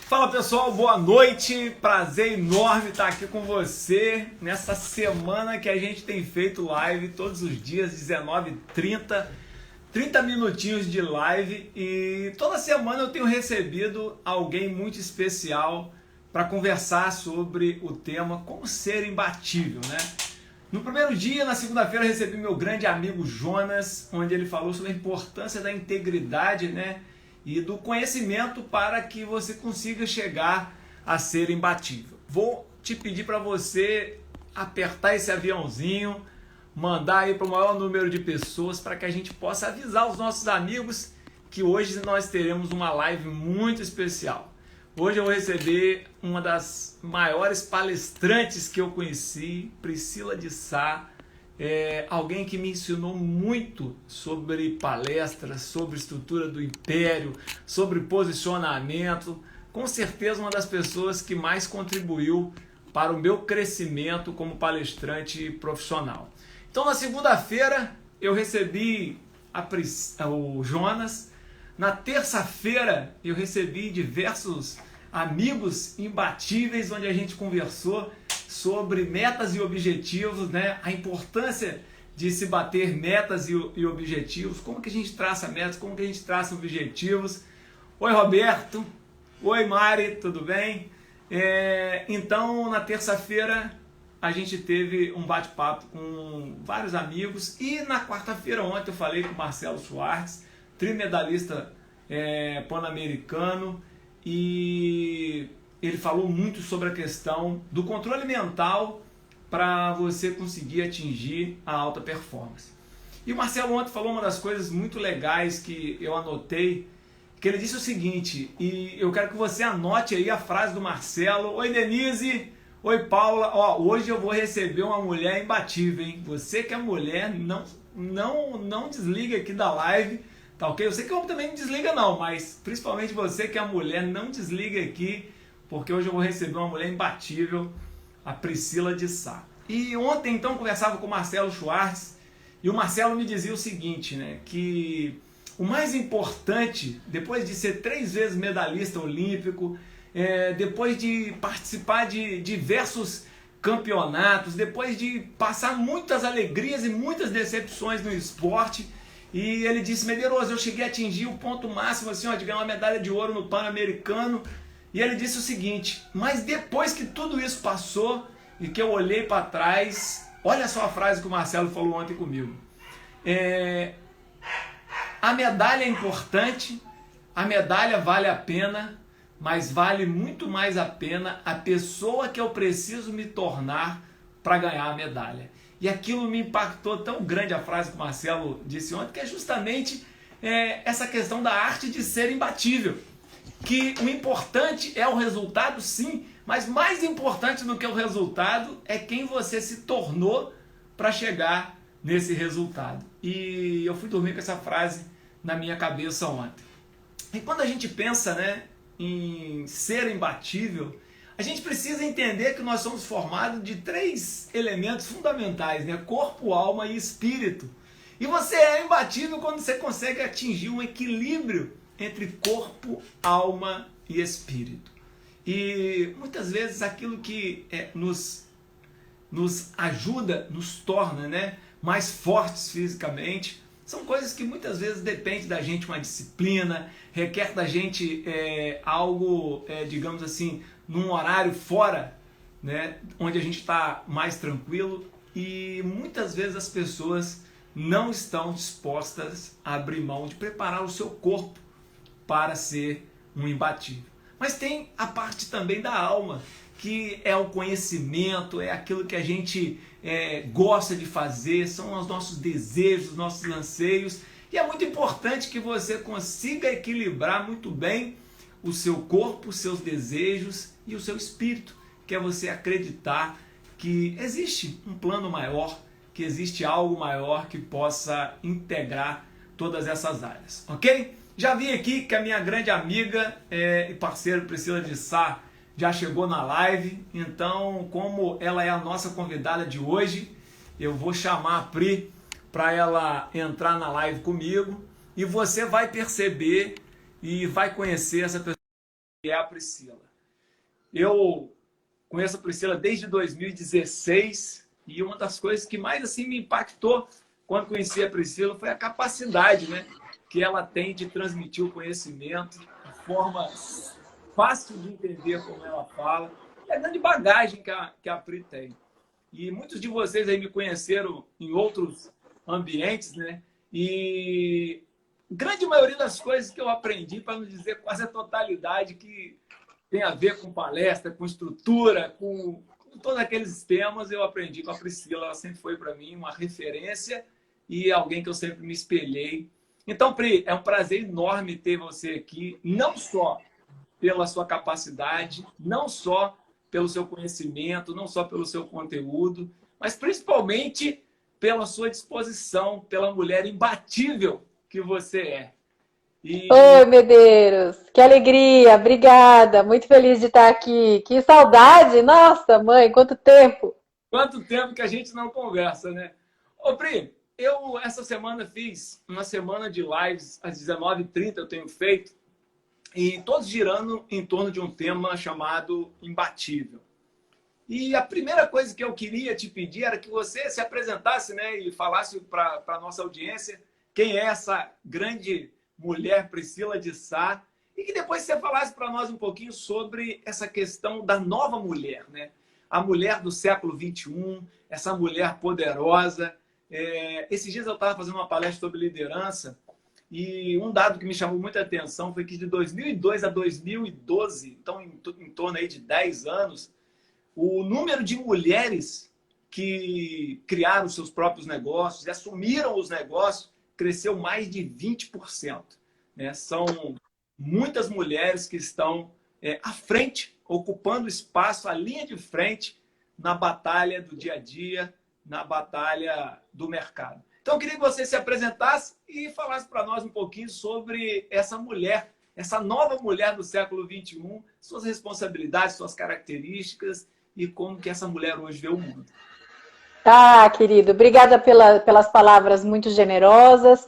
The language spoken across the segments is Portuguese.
Fala pessoal, boa noite, prazer enorme estar aqui com você nessa semana que a gente tem feito live todos os dias, 19h30, 30 minutinhos de live, e toda semana eu tenho recebido alguém muito especial para conversar sobre o tema como ser imbatível, né? No primeiro dia, na segunda-feira, eu recebi meu grande amigo Jonas, onde ele falou sobre a importância da integridade, né? E do conhecimento para que você consiga chegar a ser imbatível. Vou te pedir para você apertar esse aviãozinho, mandar aí para o maior número de pessoas para que a gente possa avisar os nossos amigos que hoje nós teremos uma live muito especial. Hoje eu vou receber uma das maiores palestrantes que eu conheci, Priscila de Sá, alguém que me ensinou muito sobre palestras, sobre estrutura do império, sobre posicionamento. Com certeza uma das pessoas que mais contribuiu para o meu crescimento como palestrante profissional. Então na segunda-feira eu recebi o Jonas. Na terça-feira eu recebi diversos amigos imbatíveis, onde a gente conversou sobre metas e objetivos, né? A importância de se bater metas e objetivos, como que a gente traça metas, como que a gente traça objetivos. Oi Roberto, oi Mari, tudo bem? Então na terça-feira a gente teve um bate-papo com vários amigos, e na quarta-feira ontem eu falei com o Marcelo Schwartz, trimedalista pan-americano, e ele falou muito sobre a questão do controle mental para você conseguir atingir a alta performance. E o Marcelo ontem falou uma das coisas muito legais que eu anotei, que ele disse o seguinte, e eu quero que você anote aí a frase do Marcelo. Oi Denise, oi Paula, hoje eu vou receber uma mulher imbatível, hein? Você que é mulher, não desliga aqui da live, tá ok? Eu sei que o homem também não desliga não, mas principalmente você que é mulher, não desliga aqui, porque hoje eu vou receber uma mulher imbatível, a Priscila de Sá. E ontem então eu conversava com o Marcelo Schwartz, e o Marcelo me dizia o seguinte, né, que o mais importante, depois de ser 3 vezes medalhista olímpico, depois de participar de diversos campeonatos, depois de passar muitas alegrias e muitas decepções no esporte, e ele disse: Medeiros, eu cheguei a atingir o ponto máximo assim, de ganhar uma medalha de ouro no Pan-Americano. E ele disse o seguinte: mas depois que tudo isso passou e que eu olhei para trás, olha só a frase que o Marcelo falou ontem comigo. A medalha é importante, a medalha vale a pena, mas vale muito mais a pena a pessoa que eu preciso me tornar para ganhar a medalha. E aquilo me impactou tão grande, a frase que o Marcelo disse ontem, que é justamente essa questão da arte de ser imbatível. Que o importante é o resultado, sim, mas mais importante do que o resultado é quem você se tornou para chegar nesse resultado. E eu fui dormir com essa frase na minha cabeça ontem. E quando a gente pensa, né, em ser imbatível, a gente precisa entender que nós somos formados de 3 elementos fundamentais, né? Corpo, alma e espírito. E você é imbatível quando você consegue atingir um equilíbrio entre corpo, alma e espírito. E muitas vezes aquilo que nos ajuda, nos torna, né, mais fortes fisicamente, são coisas que muitas vezes depende da gente, uma disciplina, requer da gente algo, digamos assim, num horário fora, né, onde a gente está mais tranquilo, e muitas vezes as pessoas não estão dispostas a abrir mão de preparar o seu corpo para ser um imbatível. Mas tem a parte também da alma, que é o conhecimento, é aquilo que a gente gosta de fazer, são os nossos desejos, os nossos anseios, e é muito importante que você consiga equilibrar muito bem o seu corpo, os seus desejos e o seu espírito, que é você acreditar que existe um plano maior, que existe algo maior que possa integrar todas essas áreas, ok? Já vi aqui que a minha grande amiga e parceira Priscila de Sá já chegou na live, então como ela é a nossa convidada de hoje, eu vou chamar a Pri para ela entrar na live comigo, e você vai perceber e vai conhecer essa pessoa que é a Priscila. Eu conheço a Priscila desde 2016 e uma das coisas que mais assim me impactou quando conheci a Priscila foi a capacidade, né, que ela tem de transmitir o conhecimento de forma fácil de entender como ela fala. É a grande bagagem que a Pri tem. E muitos de vocês aí me conheceram em outros ambientes, né? E grande maioria das coisas que eu aprendi, para não dizer quase a totalidade, que tem a ver com palestra, com estrutura, com todos aqueles temas, eu aprendi com a Priscila. Ela sempre foi para mim uma referência e alguém que eu sempre me espelhei. Então, Pri, é um prazer enorme ter você aqui, não só pela sua capacidade, não só pelo seu conhecimento, não só pelo seu conteúdo, mas principalmente pela sua disposição, pela mulher imbatível que você é. Oi, Medeiros, que alegria, obrigada, muito feliz de estar aqui. Que saudade, nossa, mãe, quanto tempo! Quanto tempo que a gente não conversa, né? Ô, Pri, eu essa semana fiz uma semana de lives às 19h30, eu tenho feito, e todos girando em torno de um tema chamado imbatível. E a primeira coisa que eu queria te pedir era que você se apresentasse, né, e falasse para a nossa audiência quem é essa grande mulher Priscila de Sá, e que depois você falasse para nós um pouquinho sobre essa questão da nova mulher, né? A mulher do século XXI, essa mulher poderosa. Esses dias eu estava fazendo uma palestra sobre liderança e um dado que me chamou muita atenção foi que de 2002 a 2012, então em torno aí de 10 anos, o número de mulheres que criaram seus próprios negócios e assumiram os negócios cresceu mais de 20%. Né? São muitas mulheres que estão à frente, ocupando espaço, a linha de frente na batalha do dia a dia, na batalha do mercado. Então, eu queria que você se apresentasse e falasse para nós um pouquinho sobre essa mulher, essa nova mulher do século XXI, suas responsabilidades, suas características e como que essa mulher hoje vê o mundo. Ah, querido, obrigada pelas palavras muito generosas.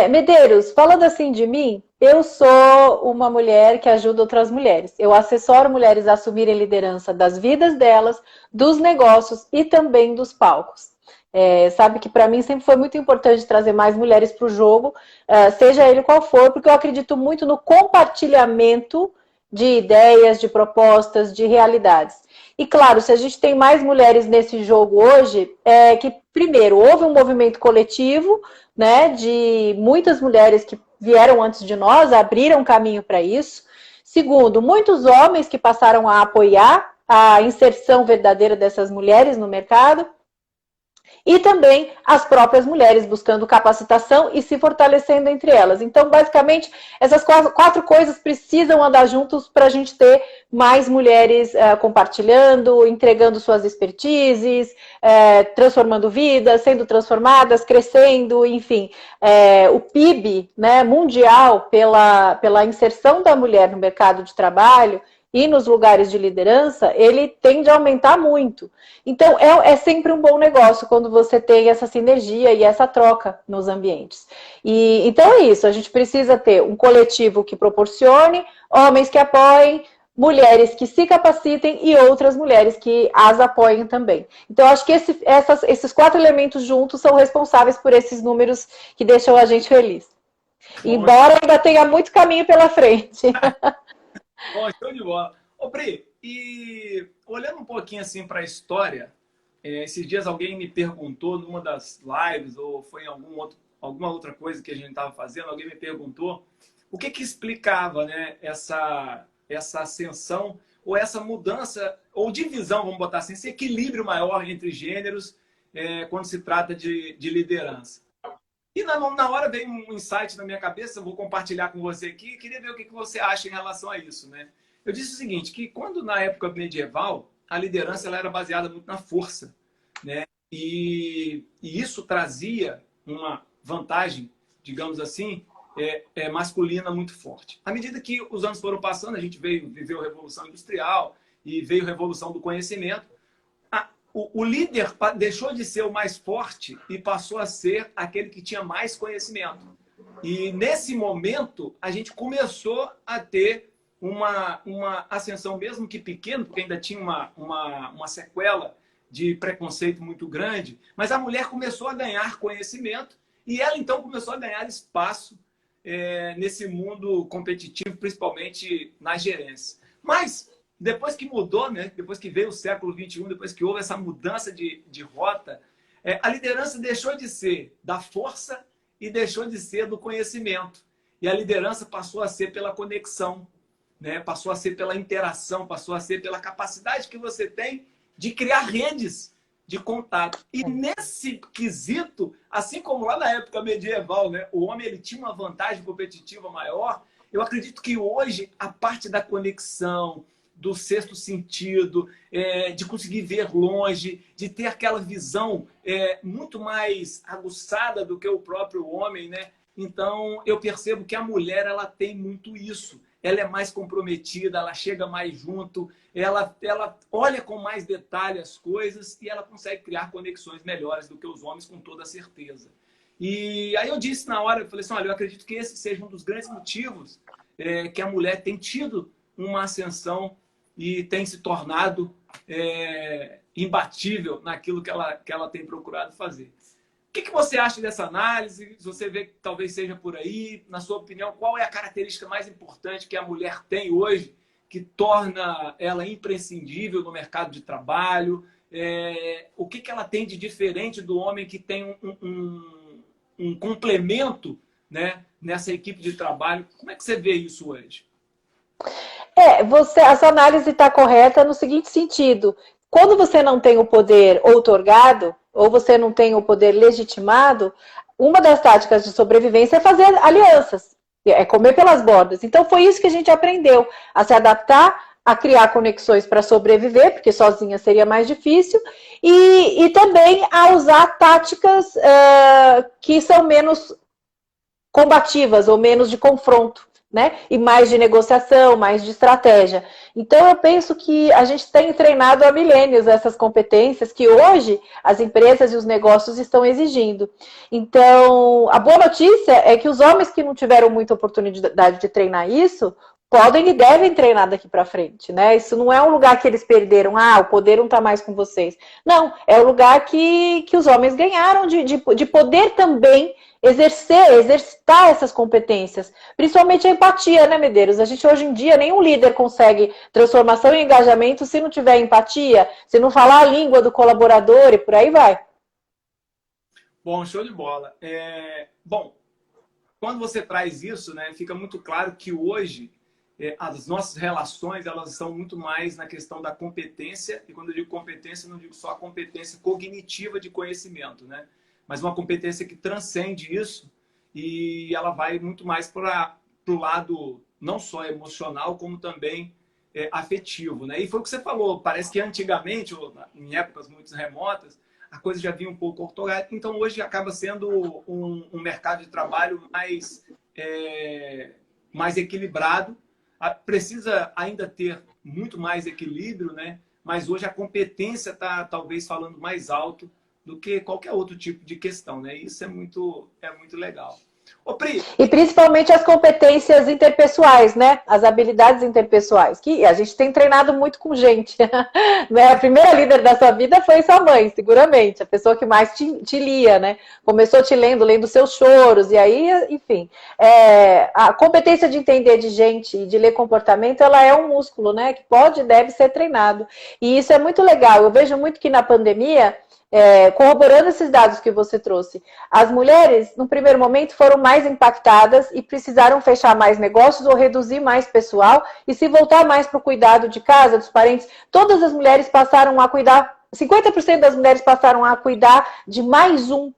Medeiros, falando assim de mim, eu sou uma mulher que ajuda outras mulheres. Eu assessoro mulheres a assumirem liderança das vidas delas, dos negócios e também dos palcos. Sabe que para mim sempre foi muito importante trazer mais mulheres para o jogo, seja ele qual for, porque eu acredito muito no compartilhamento de ideias, de propostas, de realidades. E claro, se a gente tem mais mulheres nesse jogo hoje, que primeiro houve um movimento coletivo, né, de muitas mulheres que vieram antes de nós, abriram caminho para isso. Segundo, muitos homens que passaram a apoiar a inserção verdadeira dessas mulheres no mercado. E também as próprias mulheres buscando capacitação e se fortalecendo entre elas. Então, basicamente, essas quatro coisas precisam andar juntos para a gente ter mais mulheres compartilhando, entregando suas expertises, transformando vidas, sendo transformadas, crescendo, enfim. O PIB, né, mundial pela inserção da mulher no mercado de trabalho e nos lugares de liderança, ele tende a aumentar muito. Então, é sempre um bom negócio quando você tem essa sinergia e essa troca nos ambientes. Então é isso, a gente precisa ter um coletivo que proporcione, homens que apoiem, mulheres que se capacitem e outras mulheres que as apoiem também. Então, acho que esses quatro elementos juntos são responsáveis por esses números que deixam a gente feliz. Embora ainda tenha muito caminho pela frente. Bom, show de bola. Ô, Pri, e olhando um pouquinho assim para a história, esses dias alguém me perguntou numa das lives, ou foi em alguma outra coisa que a gente estava fazendo, alguém me perguntou o que explicava, né, essa ascensão, ou essa mudança, ou divisão, vamos botar assim, esse equilíbrio maior entre gêneros quando se trata de liderança. E na hora veio um insight na minha cabeça, eu vou compartilhar com você aqui, queria ver o que você acha em relação a isso, né? Eu disse o seguinte, que quando na época medieval, a liderança ela era baseada muito na força, né? E isso trazia uma vantagem, digamos assim, masculina muito forte. À medida que os anos foram passando, a gente viveu a Revolução Industrial e veio a Revolução do Conhecimento, o líder deixou de ser o mais forte e passou a ser aquele que tinha mais conhecimento. E nesse momento, a gente começou a ter uma ascensão, mesmo que pequena, porque ainda tinha uma sequela de preconceito muito grande, mas a mulher começou a ganhar conhecimento e ela, então, começou a ganhar espaço nesse mundo competitivo, principalmente na gerência. Mas, depois que mudou, né? Depois que veio o século XXI, depois que houve essa mudança de rota, a liderança deixou de ser da força e deixou de ser do conhecimento. E a liderança passou a ser pela conexão, né? Passou a ser pela interação, passou a ser pela capacidade que você tem de criar redes de contato. E nesse quesito, assim como lá na época medieval, né, o homem ele tinha uma vantagem competitiva maior, eu acredito que hoje a parte da conexão, do sexto sentido, de conseguir ver longe, de ter aquela visão muito mais aguçada do que o próprio homem, né? Então, eu percebo que a mulher ela tem muito isso. Ela é mais comprometida, ela chega mais junto, ela olha com mais detalhe as coisas e ela consegue criar conexões melhores do que os homens, com toda certeza. E aí eu disse na hora, eu falei assim, olha, eu acredito que esse seja um dos grandes motivos que a mulher tem tido uma ascensão e tem se tornado imbatível naquilo que ela tem procurado fazer. O que você acha dessa análise? Se você vê que talvez seja por aí, na sua opinião, qual é a característica mais importante que a mulher tem hoje que torna ela imprescindível no mercado de trabalho? O que ela tem de diferente do homem que tem um complemento, né, nessa equipe de trabalho? Como é que você vê isso hoje? Essa análise está correta no seguinte sentido. Quando você não tem o poder outorgado, ou você não tem o poder legitimado, uma das táticas de sobrevivência é fazer alianças, é comer pelas bordas. Então foi isso que a gente aprendeu, a se adaptar, a criar conexões para sobreviver, porque sozinha seria mais difícil, e também a usar táticas que são menos combativas ou menos de confronto, né? E mais de negociação, mais de estratégia. Então, eu penso que a gente tem treinado há milênios essas competências que hoje as empresas e os negócios estão exigindo. Então, a boa notícia é que os homens que não tiveram muita oportunidade de treinar isso, podem e devem treinar daqui para frente, né? Isso não é um lugar que eles perderam, o poder não está mais com vocês. Não, é o lugar que os homens ganharam de poder também exercitar essas competências, principalmente a empatia, né, Medeiros? A gente hoje em dia, nenhum líder consegue transformação e engajamento se não tiver empatia, se não falar a língua do colaborador e por aí vai. Bom, show de bola. Bom, quando você traz isso, né, fica muito claro que hoje as nossas relações elas são muito mais na questão da competência, e quando eu digo competência, eu não digo só a competência cognitiva de conhecimento, né? Mas uma competência que transcende isso e ela vai muito mais para o lado não só emocional, como também afetivo, né? E foi o que você falou, parece que antigamente, ou em épocas muito remotas, a coisa já vinha um pouco ortográfica, então hoje acaba sendo um mercado de trabalho mais equilibrado. Precisa ainda ter muito mais equilíbrio, né? Mas hoje a competência está talvez falando mais alto do que qualquer outro tipo de questão, né? Isso é muito legal. Ô, Pri, e principalmente as competências interpessoais, né? As habilidades interpessoais, que a gente tem treinado muito com gente. A primeira líder da sua vida foi sua mãe, seguramente, a pessoa que mais te lia, né? Começou te lendo seus choros, e aí, enfim. A competência de entender de gente e de ler comportamento, ela é um músculo, né? Que pode e deve ser treinado. E isso é muito legal. Eu vejo muito que na pandemia, corroborando esses dados que você trouxe, as mulheres, no primeiro momento, foram mais impactadas e precisaram fechar mais negócios ou reduzir mais pessoal e se voltar mais para o cuidado de casa, dos parentes. Todas as mulheres passaram a cuidar, 50% das mulheres passaram a cuidar de mais um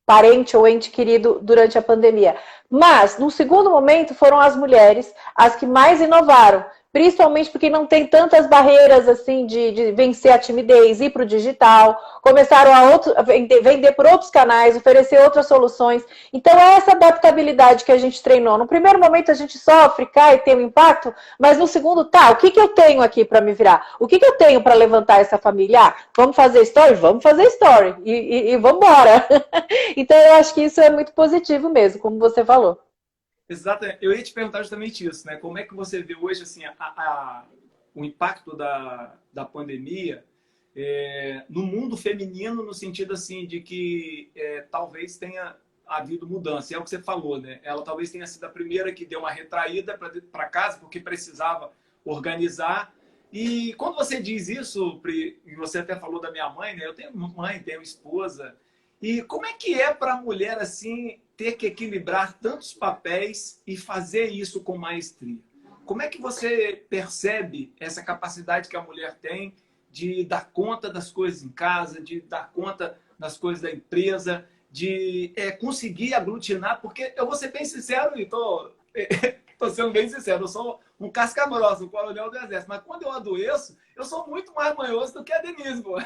parente ou ente querido durante a pandemia. Mas, no segundo momento, foram as mulheres as que mais inovaram, principalmente porque não tem tantas barreiras assim de vencer a timidez, ir para o digital, começaram a vender por outros canais, oferecer outras soluções. Então é essa adaptabilidade que a gente treinou. No primeiro momento a gente sofre, cai, tem um impacto, mas no segundo, o que eu tenho aqui para me virar? O que eu tenho para levantar essa família? Vamos fazer story? Vamos fazer story. E vamos embora. Então eu acho que isso é muito positivo mesmo, como você falou. Exato. Eu ia te perguntar justamente isso, né? Como é que você vê hoje assim, o impacto da pandemia no mundo feminino, no sentido assim de que talvez tenha havido mudança. E é o que você falou, né? Ela talvez tenha sido a primeira que deu uma retraída para casa, porque precisava organizar. E quando você diz isso, Pri, e você até falou da minha mãe, né? Eu tenho mãe, tenho esposa. E como é que é para a mulher assim ter que equilibrar tantos papéis e fazer isso com maestria? Como é que você percebe essa capacidade que a mulher tem de dar conta das coisas em casa, de dar conta das coisas da empresa, de conseguir aglutinar? Porque eu vou ser bem sincero e tô sendo bem sincero, eu sou um casca-grossa, um coronel do exército, mas quando eu adoeço, eu sou muito mais manhoso do que a Denise, pô.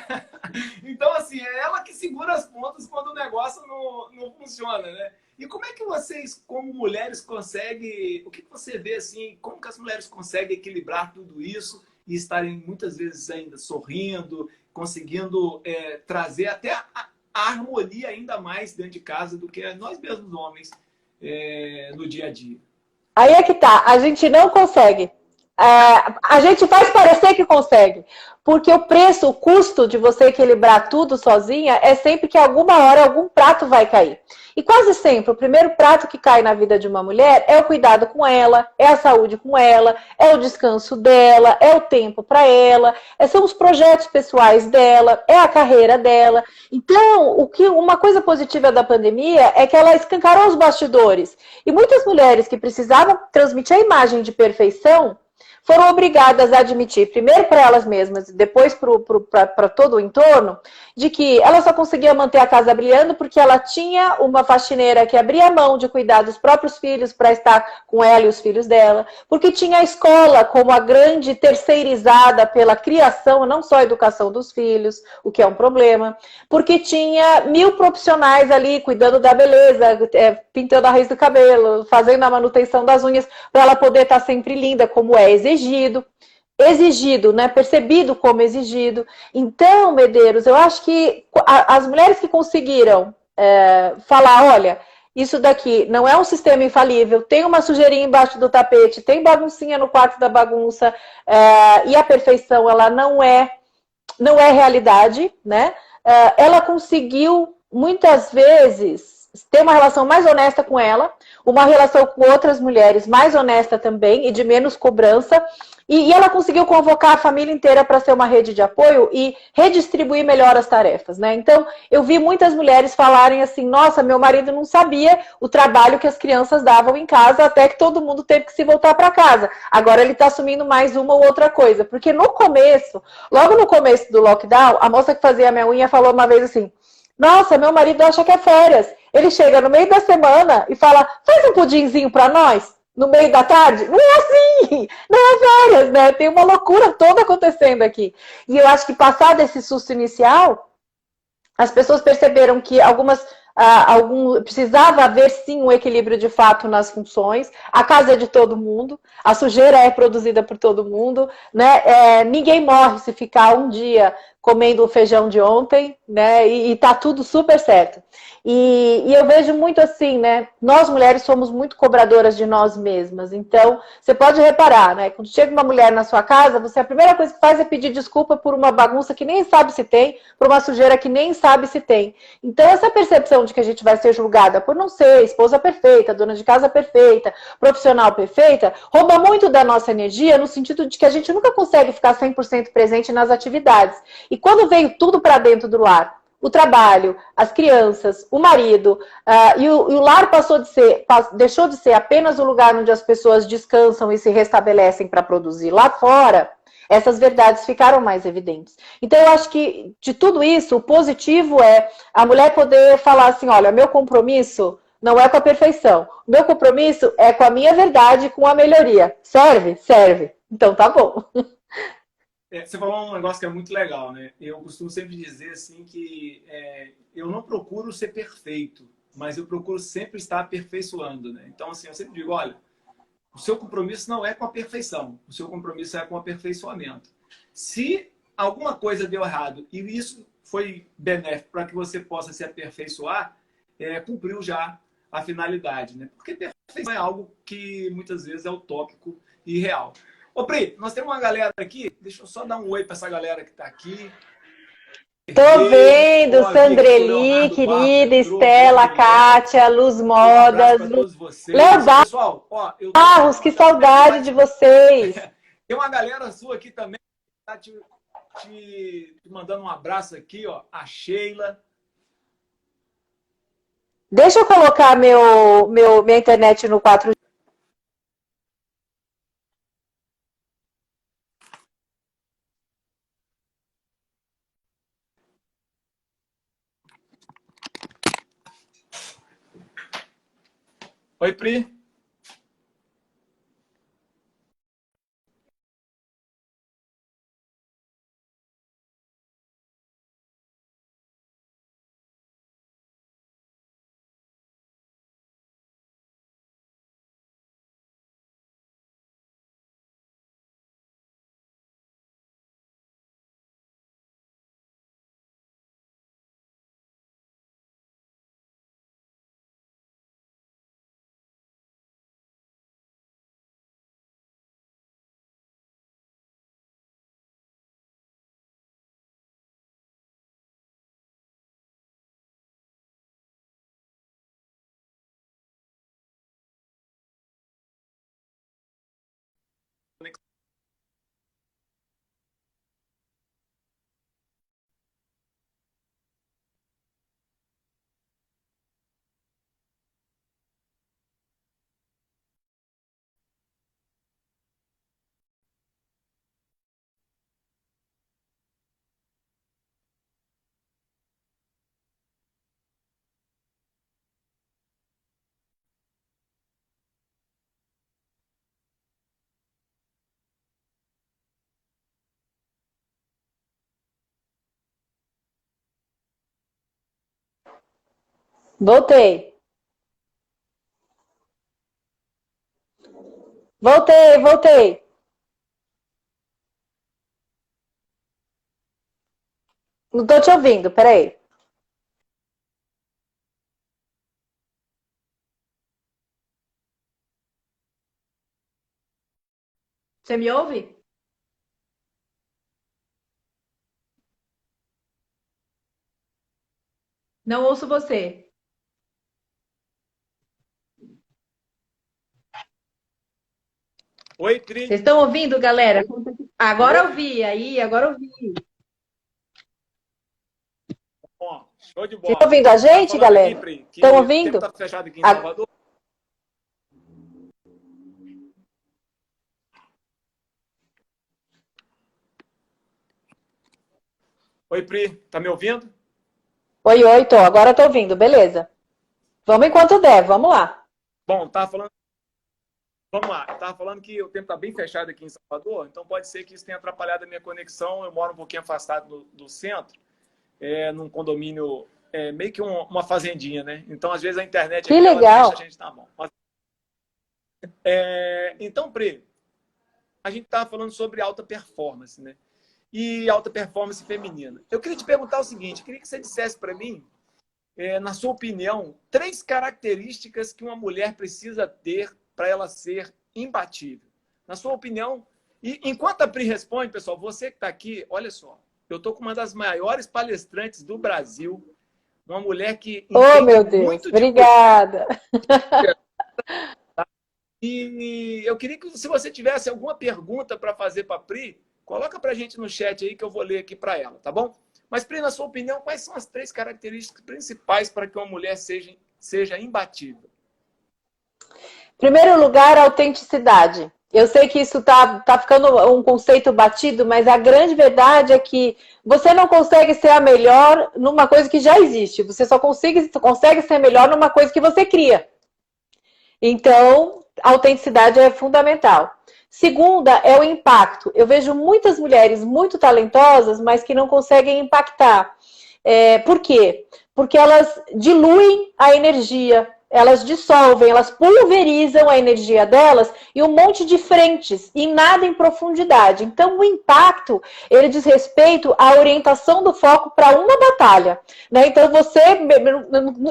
Então, assim, é ela que segura as pontas quando o negócio não funciona, né? E como é que vocês, como mulheres, conseguem... O que você vê, assim, como que as mulheres conseguem equilibrar tudo isso e estarem, muitas vezes, ainda sorrindo, conseguindo trazer até a harmonia ainda mais dentro de casa do que nós mesmos, homens, no dia a dia? Aí é que tá, a gente não consegue. A gente faz parecer que consegue, porque o preço, o custo de você equilibrar tudo sozinha é sempre que alguma hora algum prato vai cair. E quase sempre o primeiro prato que cai na vida de uma mulher é o cuidado com ela, é a saúde com ela, é o descanso dela, é o tempo para ela, são os projetos pessoais dela, é a carreira dela. Então, uma coisa positiva da pandemia é que ela escancarou os bastidores. E muitas mulheres que precisavam transmitir a imagem de perfeição foram obrigadas a admitir, primeiro para elas mesmas, depois para todo o entorno, de que ela só conseguia manter a casa brilhando porque ela tinha uma faxineira que abria mão de cuidar dos próprios filhos para estar com ela e os filhos dela, porque tinha a escola como a grande terceirizada pela criação, não só a educação dos filhos, o que é um problema, porque tinha 1000 profissionais ali cuidando da beleza, pintando a raiz do cabelo, fazendo a manutenção das unhas, para ela poder estar sempre linda, como é exigido, né? Percebido como exigido. Então, Medeiros, eu acho que as mulheres que conseguiram falar, olha, isso daqui não é um sistema infalível, tem uma sujeirinha embaixo do tapete, tem baguncinha no quarto da bagunça, e a perfeição, ela não é realidade, né? Ela conseguiu, muitas vezes, ter uma relação mais honesta com ela, uma relação com outras mulheres mais honesta também e de menos cobrança. E ela conseguiu convocar a família inteira para ser uma rede de apoio e redistribuir melhor as tarefas, né? Então, eu vi muitas mulheres falarem assim, nossa, meu marido não sabia o trabalho que as crianças davam em casa, até que todo mundo teve que se voltar para casa. Agora ele está assumindo mais uma ou outra coisa. Porque no começo, logo no começo do lockdown, a moça que fazia a minha unha falou uma vez assim, nossa, meu marido acha que é férias. Ele chega no meio da semana e fala, faz um pudinzinho para nós. No meio da tarde? Não é assim, não é férias, né? Tem uma loucura toda acontecendo aqui. E eu acho que passado esse susto inicial, as pessoas perceberam que precisava haver sim um equilíbrio de fato nas funções. A casa é de todo mundo, a sujeira é produzida por todo mundo, né? Ninguém morre se ficar um dia comendo o feijão de ontem, né? E tá tudo super certo. E eu vejo muito assim, né? Nós mulheres somos muito cobradoras de nós mesmas. Então, você pode reparar, né? Quando chega uma mulher na sua casa, a primeira coisa que faz é pedir desculpa por uma bagunça que nem sabe se tem, por uma sujeira que nem sabe se tem. Então, essa percepção de que a gente vai ser julgada por não ser esposa perfeita, dona de casa perfeita, profissional perfeita, rouba muito da nossa energia no sentido de que a gente nunca consegue ficar 100% presente nas atividades. E quando veio tudo para dentro do lar, o trabalho, as crianças, o marido, e o lar deixou de ser apenas o lugar onde as pessoas descansam e se restabelecem para produzir lá fora, essas verdades ficaram mais evidentes. Então, eu acho que de tudo isso, o positivo é a mulher poder falar assim, olha, meu compromisso não é com a perfeição. O meu compromisso é com a minha verdade, com a melhoria. Serve? Serve. Então, tá bom. Você falou um negócio que é muito legal, né? Eu costumo sempre dizer assim que eu não procuro ser perfeito, mas eu procuro sempre estar aperfeiçoando, né? Então, assim, eu sempre digo, olha, o seu compromisso não é com a perfeição, o seu compromisso é com o aperfeiçoamento. Se alguma coisa deu errado e isso foi benéfico para que você possa se aperfeiçoar, cumpriu já a finalidade, né? Porque não é algo que muitas vezes é utópico e real. Ô, Pri, nós temos uma galera aqui, deixa eu só dar um oi para essa galera que está aqui. Tô vendo, Sandreli, querida, Estela, Kátia, Luz Modas, Léo Barros, que saudade de vocês. Tem uma galera sua aqui também que tá te mandando um abraço aqui, ó, a Sheila. Deixa eu colocar minha internet no 4G. Oi, Pri. Voltei. Voltei. Não tô te ouvindo, peraí. Você me ouve? Não ouço você. Oi, Pri. Vocês estão ouvindo, galera? Agora eu vi, agora eu vi. Bom, show de bola. Vocês estão ouvindo a gente, galera? Estão ouvindo? Tá fechado aqui em Salvador. Oi, Pri, tá me ouvindo? Oi, tô. Agora tô ouvindo, beleza. Vamos enquanto der, vamos lá. Bom, tava falando. Vamos lá, eu tava falando que o tempo tá bem fechado aqui em Salvador, então pode ser que isso tenha atrapalhado a minha conexão. Eu moro um pouquinho afastado do centro, num condomínio, meio que uma fazendinha, né? Então, às vezes, a internet que legal. deixa a gente na mão. Mas, então, Pri, a gente tava falando sobre alta performance, né? E alta performance feminina. Eu queria te perguntar o seguinte, eu queria que você dissesse para mim, na sua opinião, 3 características que uma mulher precisa ter para ela ser imbatível. Na sua opinião, e enquanto a Pri responde, pessoal, você que está aqui, olha só, eu estou com uma das maiores palestrantes do Brasil, uma mulher que entende meu Deus, muito obrigada. E eu queria que, se você tivesse alguma pergunta para fazer para a Pri, coloca para a gente no chat aí que eu vou ler aqui para ela, tá bom? Mas, Pri, na sua opinião, quais são as 3 características principais para que uma mulher seja imbatível? Em primeiro lugar, a autenticidade. Eu sei que isso tá ficando um conceito batido, mas a grande verdade é que você não consegue ser a melhor numa coisa que já existe. Você só consegue ser melhor numa coisa que você cria. Então, a autenticidade é fundamental. Segunda é o impacto. Eu vejo muitas mulheres muito talentosas, mas que não conseguem impactar. Por quê? Porque elas diluem a energia, elas dissolvem, elas pulverizam a energia delas em um monte de frentes e nada em profundidade. Então, o impacto, ele diz respeito à orientação do foco para uma batalha, né? Então,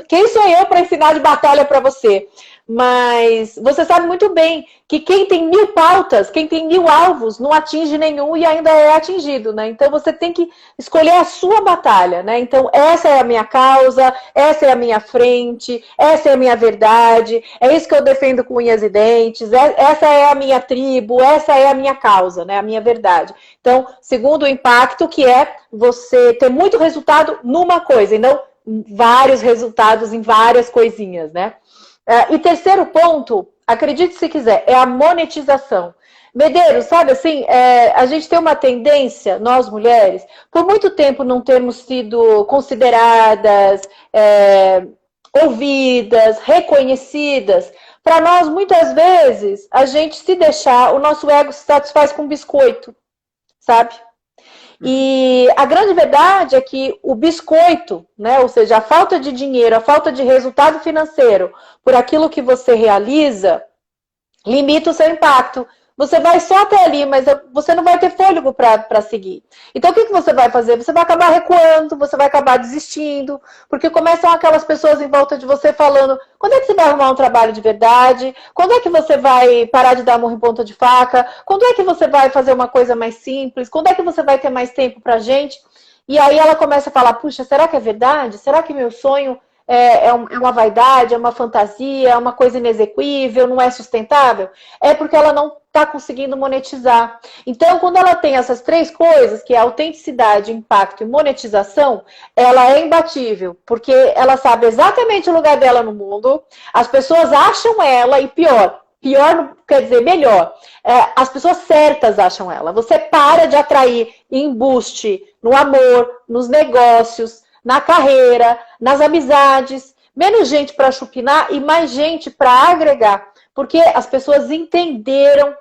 quem sou eu para ensinar de batalha para você? Mas você sabe muito bem que quem tem 1000 pautas, quem tem 1000 alvos, não atinge nenhum e ainda é atingido, né? Então você tem que escolher a sua batalha, né? Então essa é a minha causa, essa é a minha frente, essa é a minha verdade, é isso que eu defendo com unhas e dentes, essa é a minha tribo, essa é a minha causa, né? A minha verdade. Então, segundo o impacto, que é você ter muito resultado numa coisa e não vários resultados em várias coisinhas, né? E terceiro ponto, acredite se quiser, é a monetização. Medeiros, sabe assim, a gente tem uma tendência, nós mulheres, por muito tempo não termos sido consideradas, ouvidas, reconhecidas. Para nós, muitas vezes, a gente se deixar, o nosso ego se satisfaz com biscoito, sabe? E a grande verdade é que o biscoito, né, ou seja, a falta de dinheiro, a falta de resultado financeiro por aquilo que você realiza, limita o seu impacto. Você vai só até ali, mas você não vai ter fôlego para seguir. Então, o que você vai fazer? Você vai acabar recuando, você vai acabar desistindo, porque começam aquelas pessoas em volta de você falando: quando é que você vai arrumar um trabalho de verdade? Quando é que você vai parar de dar murro em ponta de faca? Quando é que você vai fazer uma coisa mais simples? Quando é que você vai ter mais tempo pra gente? E aí ela começa a falar: puxa, será que é verdade? Será que meu sonho é uma vaidade, é uma fantasia, é uma coisa inexequível, não é sustentável? É porque ela não está conseguindo monetizar. Então, quando ela tem essas três coisas, que é autenticidade, impacto e monetização, ela é imbatível, porque ela sabe exatamente o lugar dela no mundo, as pessoas acham ela, e pior não quer dizer melhor, as pessoas certas acham ela. Você para de atrair embuste no amor, nos negócios, na carreira, nas amizades, menos gente para chupinar e mais gente para agregar. Porque as pessoas entenderam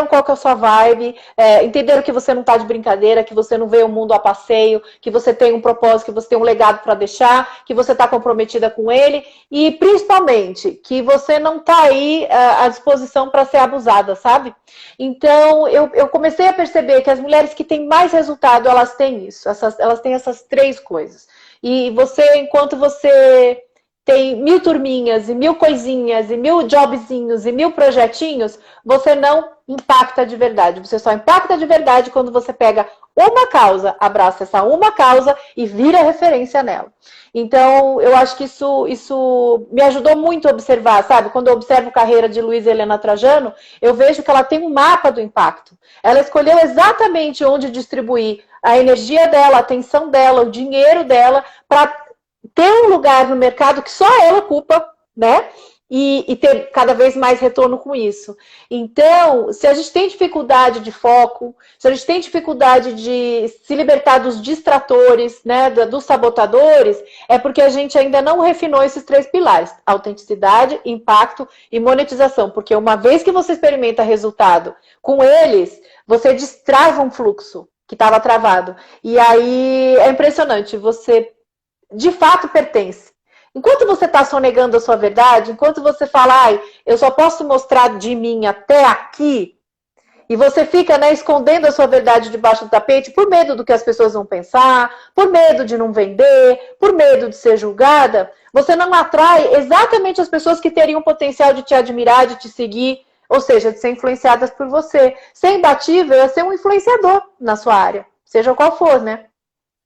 qual que é a sua vibe, entenderam que você não está de brincadeira, que você não vê o mundo a passeio, que você tem um propósito, que você tem um legado para deixar, que você está comprometida com ele e, principalmente, que você não está aí à disposição para ser abusada, sabe? Então, eu comecei a perceber que as mulheres que têm mais resultado, elas têm isso, elas têm essas três coisas. E você, enquanto você tem 1000 turminhas e 1000 coisinhas e 1000 jobzinhos e 1000 projetinhos, você não impacta de verdade. Você só impacta de verdade quando você pega uma causa, abraça essa uma causa e vira referência nela. Então, eu acho que isso me ajudou muito a observar, sabe? Quando eu observo a carreira de Luísa Helena Trajano, eu vejo que ela tem um mapa do impacto. Ela escolheu exatamente onde distribuir a energia dela, a atenção dela, o dinheiro dela, para ter um lugar no mercado que só ela ocupa, né? E ter cada vez mais retorno com isso. Então, se a gente tem dificuldade de foco, se a gente tem dificuldade de se libertar dos distratores, né, dos sabotadores, é porque a gente ainda não refinou esses três pilares: autenticidade, impacto e monetização. Porque uma vez que você experimenta resultado com eles, você destrava um fluxo que estava travado. E aí é impressionante, você de fato pertence. Enquanto você está sonegando a sua verdade, enquanto você fala: eu só posso mostrar de mim até aqui, e você fica, né, escondendo a sua verdade debaixo do tapete por medo do que as pessoas vão pensar, por medo de não vender, por medo de ser julgada, você não atrai exatamente as pessoas que teriam potencial de te admirar, de te seguir, ou seja, de ser influenciadas por você. Ser imbatível é ser um influenciador na sua área, seja qual for, né?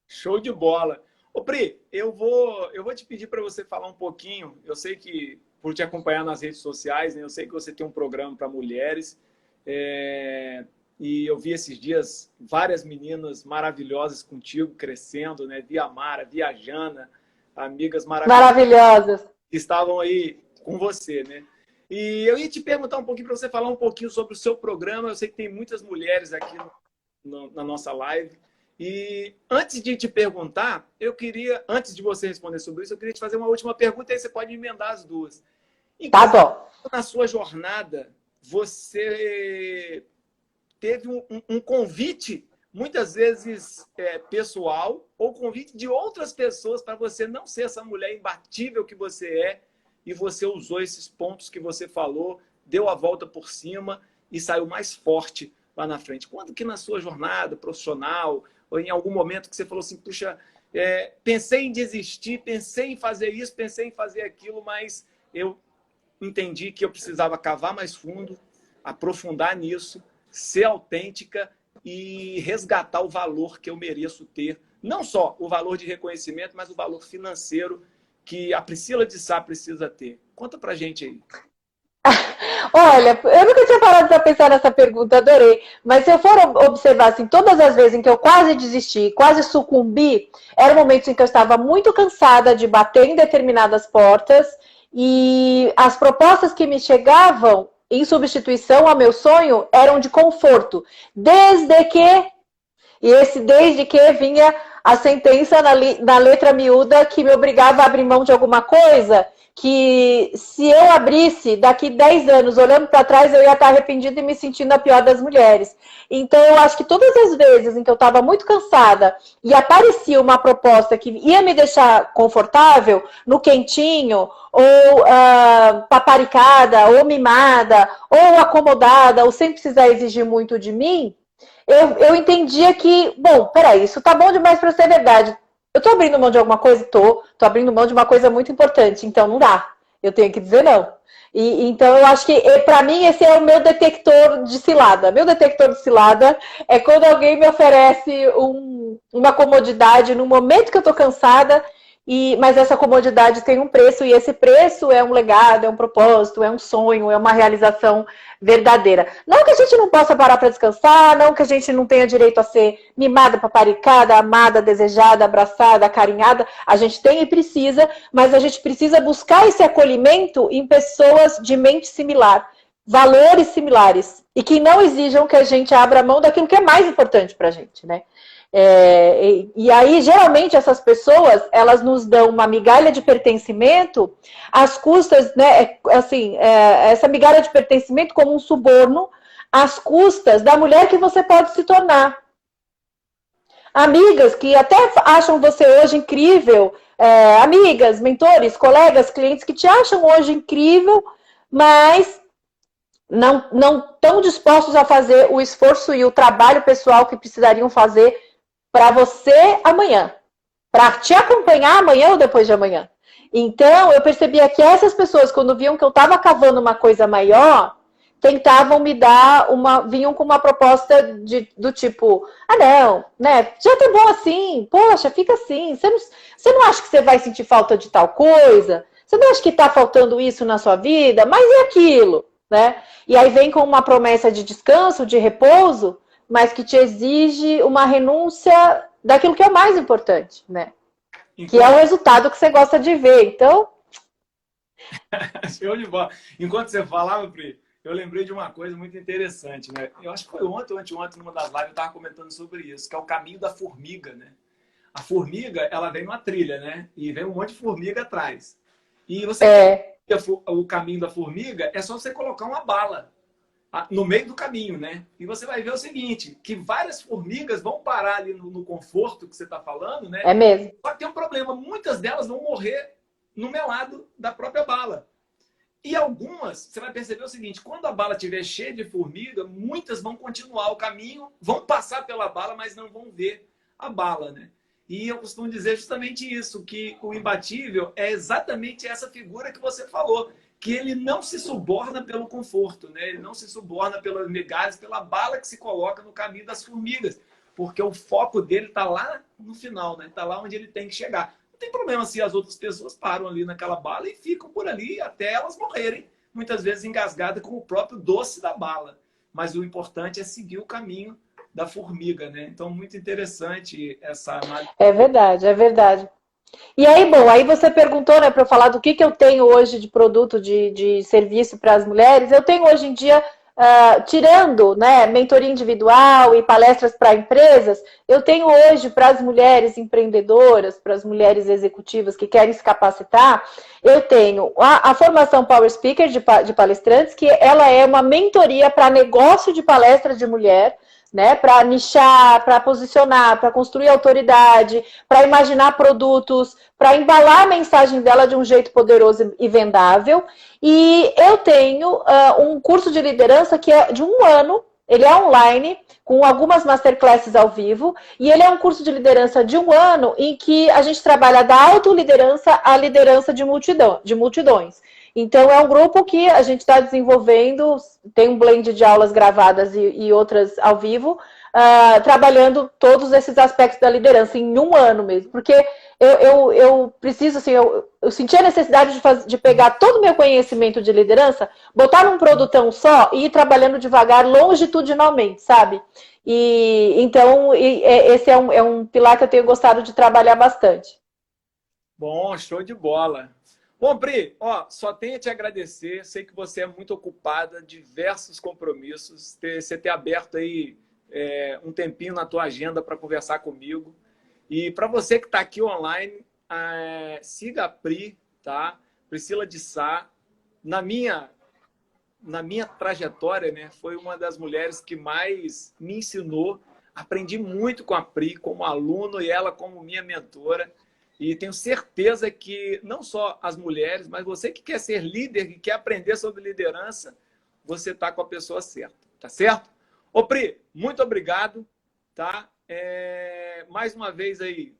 Show de bola. Ô, Pri, eu vou te pedir para você falar um pouquinho. Eu sei que, por te acompanhar nas redes sociais, né, eu sei que você tem um programa para mulheres. E eu vi esses dias várias meninas maravilhosas contigo, crescendo, né? Via Mara, via Jana, amigas maravilhosas que estavam aí com você, né? E eu ia te perguntar um pouquinho para você falar um pouquinho sobre o seu programa. Eu sei que tem muitas mulheres aqui na nossa live. E antes de te perguntar, antes de você responder sobre isso, eu queria te fazer uma última pergunta, e aí você pode emendar as duas. Tá bom. Na sua jornada, você teve um convite, muitas vezes pessoal, ou convite de outras pessoas para você não ser essa mulher imbatível que você é, e você usou esses pontos que você falou, deu a volta por cima e saiu mais forte lá na frente. Quando que na sua jornada profissional, ou em algum momento que você falou assim: puxa, pensei em desistir, pensei em fazer isso, pensei em fazer aquilo, mas eu entendi que eu precisava cavar mais fundo, aprofundar nisso, ser autêntica e resgatar o valor que eu mereço ter. Não só o valor de reconhecimento, mas o valor financeiro que a Priscila de Sá precisa ter. Conta pra gente aí. Olha, eu nunca tinha parado para pensar nessa pergunta, adorei. Mas se eu for observar, assim, todas as vezes em que eu quase desisti, quase sucumbi, eram momentos em que eu estava muito cansada de bater em determinadas portas e as propostas que me chegavam em substituição ao meu sonho eram de conforto. Desde que, e esse desde que vinha a sentença na letra miúda que me obrigava a abrir mão de alguma coisa que se eu abrisse daqui 10 anos, olhando para trás, eu ia estar arrependida e me sentindo a pior das mulheres. Então, eu acho que todas as vezes em que eu estava muito cansada e aparecia uma proposta que ia me deixar confortável, no quentinho, ou paparicada, ou mimada, ou acomodada, ou sem precisar exigir muito de mim, eu entendia que, bom, peraí, isso tá bom demais para ser verdade. Eu tô abrindo mão de alguma coisa? Tô abrindo mão de uma coisa muito importante, então não dá. Eu tenho que dizer não. Então eu acho que, para mim, esse é o meu detector de cilada. Meu detector de cilada é quando alguém me oferece uma comodidade no momento que eu tô cansada, mas essa comodidade tem um preço, e esse preço é um legado, é um propósito, é um sonho, é uma realização verdadeira. Não que a gente não possa parar para descansar, não que a gente não tenha direito a ser mimada, paparicada, amada, desejada, abraçada, acarinhada. A gente tem e precisa, mas a gente precisa buscar esse acolhimento em pessoas de mente similar, valores similares, e que não exijam que a gente abra mão daquilo que é mais importante para a gente, né? E aí, geralmente, essas pessoas, elas nos dão uma migalha de pertencimento às custas, né, assim, essa migalha de pertencimento como um suborno às custas da mulher que você pode se tornar. Amigas que até acham você hoje incrível, amigas, mentores, colegas, clientes que te acham hoje incrível, mas não estão dispostos a fazer o esforço e o trabalho pessoal que precisariam fazer para você amanhã, para te acompanhar amanhã ou depois de amanhã. Então, eu percebia que essas pessoas, quando viam que eu estava cavando uma coisa maior, tentavam me dar vinham com uma proposta do tipo, não, né, já tá bom assim, poxa, fica assim, você não acha que você vai sentir falta de tal coisa? Você não acha que está faltando isso na sua vida? Mas e aquilo, né? E aí vem com uma promessa de descanso, de repouso, mas que te exige uma renúncia daquilo que é mais importante, né? Que é o resultado que você gosta de ver. Então... Show de bola. Enquanto você falava, Pri, eu lembrei de uma coisa muito interessante, né? Eu acho que foi ontem ou anteontem, numa das lives, eu estava comentando sobre isso, que é o caminho da formiga, né? A formiga, ela vem numa trilha, né? E vem um monte de formiga atrás. E você o caminho da formiga, é só você colocar uma bala no meio do caminho, né? E você vai ver o seguinte, que várias formigas vão parar ali no conforto que você está falando, né? É mesmo. Só que tem um problema, muitas delas vão morrer no melado da própria bala. E algumas, você vai perceber o seguinte, quando a bala estiver cheia de formiga, muitas vão continuar o caminho, vão passar pela bala, mas não vão ver a bala, né? E eu costumo dizer justamente isso, que o imbatível é exatamente essa figura que você falou, que ele não se suborna pelo conforto, né? Ele não se suborna pelas migalhas, pela bala que se coloca no caminho das formigas, porque o foco dele está lá no final, né? Está lá onde ele tem que chegar. Não tem problema se as outras pessoas param ali naquela bala e ficam por ali até elas morrerem, muitas vezes engasgadas com o próprio doce da bala. Mas o importante é seguir o caminho da formiga, né? Então, muito interessante essa análise. É verdade, é verdade. E aí, bom, aí você perguntou, né, para eu falar do que eu tenho hoje de produto, de serviço para as mulheres. Eu tenho hoje em dia, tirando, né, mentoria individual e palestras para empresas, eu tenho hoje para as mulheres empreendedoras, para as mulheres executivas que querem se capacitar, eu tenho a formação Power Speaker de palestrantes, que ela é uma mentoria para negócio de palestras de mulher, né, para nichar, para posicionar, para construir autoridade, para imaginar produtos, para embalar a mensagem dela de um jeito poderoso e vendável. E eu tenho um curso de liderança que é de 1 ano, ele é online, com algumas masterclasses ao vivo, e ele é um curso de liderança de 1 ano em que a gente trabalha da autoliderança à liderança de multidões. Então, é um grupo que a gente está desenvolvendo, tem um blend de aulas gravadas e outras ao vivo, trabalhando todos esses aspectos da liderança em um ano mesmo, porque eu preciso, assim, eu senti a necessidade de pegar todo o meu conhecimento de liderança, botar num produtão só e ir trabalhando devagar, longitudinalmente, sabe? E então, esse é um pilar que eu tenho gostado de trabalhar bastante. Bom, show de bola. Bom, Pri, ó, só tenho a te agradecer. Sei que você é muito ocupada, diversos compromissos. Você ter aberto aí um tempinho na tua agenda para conversar comigo. E para você que está aqui online, siga a Pri, tá? Priscila de Sá. Na minha trajetória, né, foi uma das mulheres que mais me ensinou. Aprendi muito com a Pri como aluno e ela como minha mentora. E tenho certeza que não só as mulheres, mas você que quer ser líder, que quer aprender sobre liderança, você está com a pessoa certa, tá certo? Ô Pri, muito obrigado, tá? Mais uma vez aí,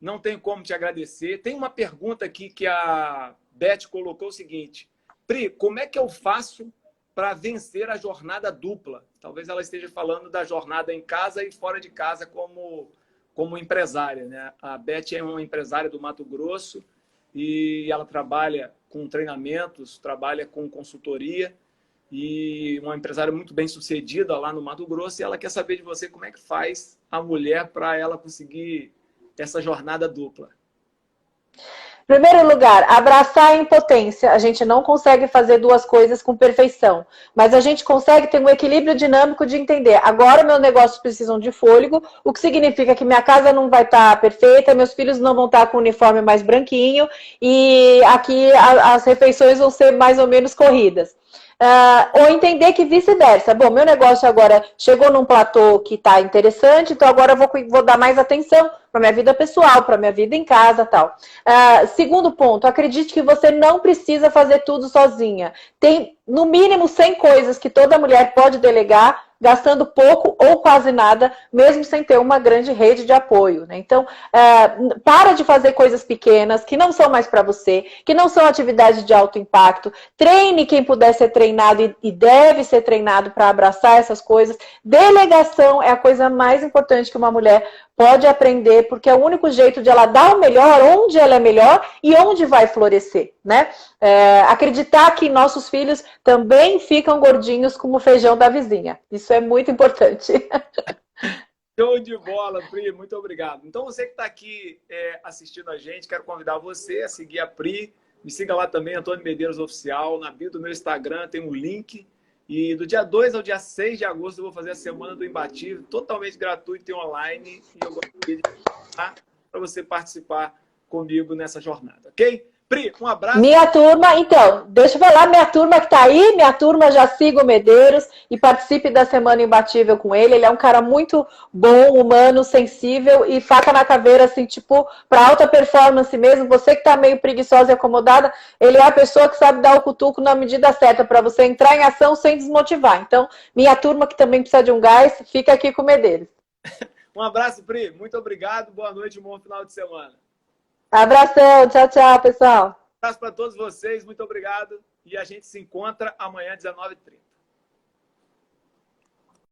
não tenho como te agradecer. Tem uma pergunta aqui que a Beth colocou o seguinte: Pri, como é que eu faço para vencer a jornada dupla? Talvez ela esteja falando da jornada em casa e fora de casa como empresária, né? A Beth é uma empresária do Mato Grosso e ela trabalha com treinamentos, trabalha com consultoria e uma empresária muito bem sucedida lá no Mato Grosso, e ela quer saber de você como é que faz a mulher para ela conseguir essa jornada dupla. Primeiro lugar, abraçar a impotência. A gente não consegue fazer duas coisas com perfeição, mas a gente consegue ter um equilíbrio dinâmico de entender. Agora meus negócios precisam de fôlego, o que significa que minha casa não vai estar perfeita, meus filhos não vão estar com o uniforme mais branquinho e aqui as refeições vão ser mais ou menos corridas. Ou entender que vice-versa. Bom, meu negócio agora chegou num platô que está interessante, então agora eu vou dar mais atenção para minha vida pessoal, para minha vida em casa, tal. Segundo ponto, acredite que você não precisa fazer tudo sozinha. Tem no mínimo 100 coisas que toda mulher pode delegar, gastando pouco ou quase nada, mesmo sem ter uma grande rede de apoio, né? Então, para de fazer coisas pequenas que não são mais para você, que não são atividades de alto impacto. Treine quem puder ser treinado e deve ser treinado para abraçar essas coisas. Delegação é a coisa mais importante que uma mulher pode aprender, porque é o único jeito de ela dar o melhor, onde ela é melhor e onde vai florescer, né? Acreditar que nossos filhos também ficam gordinhos como o feijão da vizinha. Isso é muito importante. Show de bola, Pri, muito obrigado. Então, você que está aqui assistindo a gente, quero convidar você a seguir a Pri. Me siga lá também, Antônio Medeiros Oficial. Na bio do meu Instagram tem um link. E do dia 2 ao dia 6 de agosto eu vou fazer a Semana do Imbatível, totalmente gratuito e online. E eu gostaria de convidar para você participar comigo nessa jornada, ok? Pri, um abraço. Minha turma, então, deixa eu falar, minha turma que tá aí, minha turma já siga o Medeiros e participe da Semana Imbatível com ele. Ele é um cara muito bom, humano, sensível e faca na caveira, assim, tipo, para alta performance mesmo. Você que tá meio preguiçosa e acomodada, ele é a pessoa que sabe dar o cutuco na medida certa para você entrar em ação sem desmotivar. Então, minha turma que também precisa de um gás, fica aqui com o Medeiros. Um abraço, Pri. Muito obrigado. Boa noite e bom final de semana. Abração. Tchau, tchau, pessoal. Um abraço para todos vocês. Muito obrigado. E a gente se encontra amanhã, 19h30.